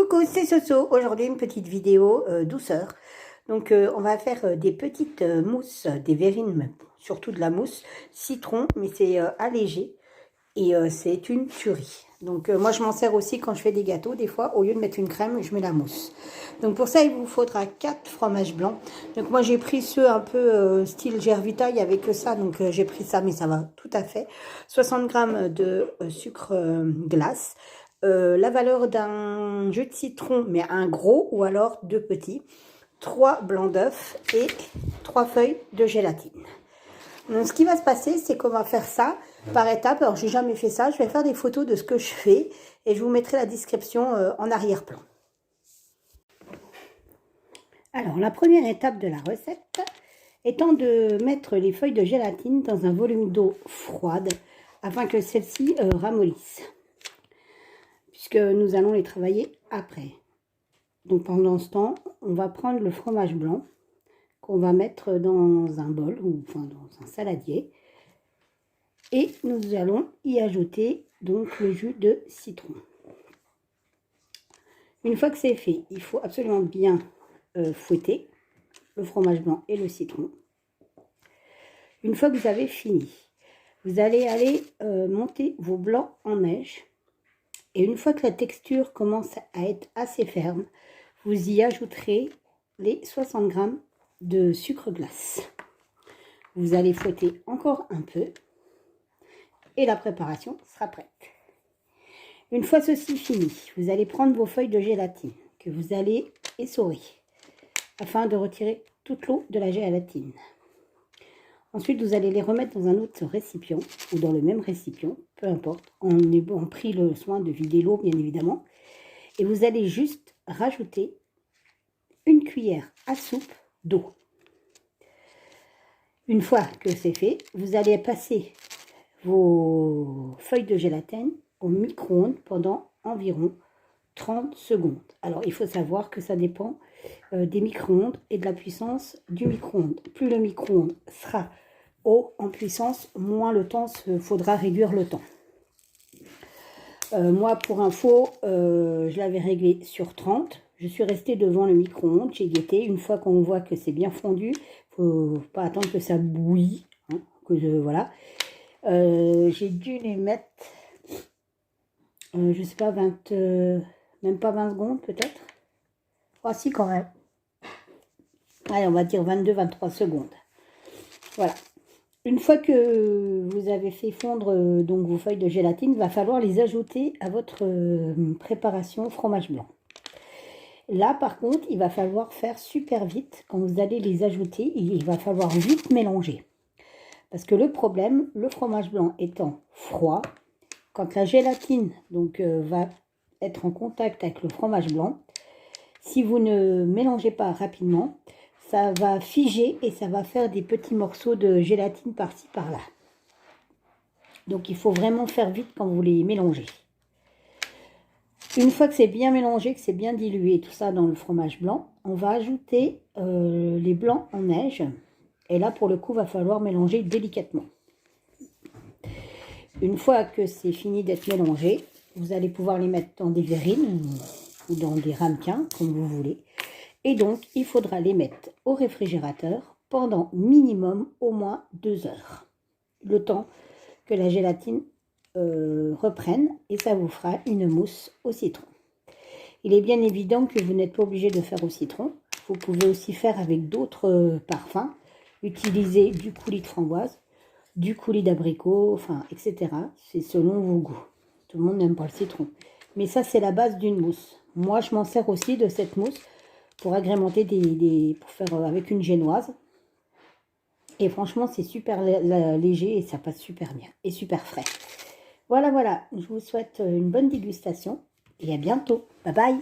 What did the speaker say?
Coucou, c'est Soso. Aujourd'hui, une petite vidéo douceur. Donc, on va faire des petites mousses, des verrines, surtout de la mousse citron, mais c'est allégé et c'est une tuerie. Donc, moi, je m'en sers aussi quand je fais des gâteaux. Des fois, au lieu de mettre une crème, je mets la mousse. Donc, pour ça, il vous faudra 4 fromages blancs. Donc, moi, j'ai pris ceux un peu style Gervita. Il n'y avait que ça, donc j'ai pris ça, mais ça va tout à fait. 60 g de sucre glace. La valeur d'un jus de citron, mais un gros ou alors 2 petits, 3 blancs d'œufs et 3 feuilles de gélatine. Donc, ce qui va se passer, c'est qu'on va faire ça par étapes. Alors, j'ai jamais fait ça. Je vais faire des photos de ce que je fais et je vous mettrai la description en arrière-plan. Alors, la première étape de la recette étant de mettre les feuilles de gélatine dans un volume d'eau froide afin que celles-ci ramollissent, puisque nous allons les travailler après. Donc pendant ce temps, on va prendre le fromage blanc qu'on va mettre dans un bol ou enfin dans un saladier et nous allons y ajouter donc le jus de citron. Une fois que c'est fait, il faut absolument bien fouetter le fromage blanc et le citron. Une fois que vous avez fini, vous allez aller monter vos blancs en neige. Et une fois que la texture commence à être assez ferme, vous y ajouterez les 60 g de sucre glace. Vous allez fouetter encore un peu et la préparation sera prête. Une fois ceci fini, vous allez prendre vos feuilles de gélatine que vous allez essorer afin de retirer toute l'eau de la gélatine. Ensuite, vous allez les remettre dans un autre récipient ou dans le même récipient, peu importe. On pris le soin de vider l'eau, bien évidemment. Et vous allez juste rajouter une cuillère à soupe d'eau. Une fois que c'est fait, vous allez passer vos feuilles de gélatine au micro-ondes pendant environ 30 secondes. Alors, il faut savoir que ça dépend des micro-ondes et de la puissance du micro-ondes. Plus le micro-ondes sera haut en puissance, moins le temps, faudra réduire le temps. Moi, pour info, je l'avais réglé sur 30. Je suis restée devant le micro-ondes, j'ai guetté. Une fois qu'on voit que c'est bien fondu, il ne faut pas attendre que ça bouillit. Hein, voilà. J'ai dû les mettre, je ne sais pas, même pas 20 secondes peut-être. Ah si, quand même. Allez, on va dire 22-23 secondes. Voilà. Une fois que vous avez fait fondre donc vos feuilles de gélatine, il va falloir les ajouter à votre préparation fromage blanc. Là, par contre, il va falloir faire super vite. Quand vous allez les ajouter, il va falloir vite mélanger. Parce que le problème, le fromage blanc étant froid, quand la gélatine donc, va être en contact avec le fromage blanc, si vous ne mélangez pas rapidement, ça va figer et ça va faire des petits morceaux de gélatine par-ci, par-là. Donc, il faut vraiment faire vite quand vous les mélangez. Une fois que c'est bien mélangé, que c'est bien dilué, tout ça dans le fromage blanc, on va ajouter les blancs en neige. Et là, pour le coup, il va falloir mélanger délicatement. Une fois que c'est fini d'être mélangé, vous allez pouvoir les mettre dans des verrines ou dans des ramequins, comme vous voulez. Et donc, il faudra les mettre au réfrigérateur pendant minimum au moins 2 heures. Le temps que la gélatine reprenne et ça vous fera une mousse au citron. Il est bien évident que vous n'êtes pas obligé de faire au citron. Vous pouvez aussi faire avec d'autres parfums. Utiliser du coulis de framboise, du coulis d'abricot, enfin, etc. C'est selon vos goûts. Tout le monde n'aime pas le citron. Mais ça, c'est la base d'une mousse. Moi, je m'en sers aussi de cette mousse pour agrémenter pour faire avec une génoise. Et franchement, c'est super léger et ça passe super bien et super frais. Voilà, voilà. Je vous souhaite une bonne dégustation et à bientôt. Bye bye.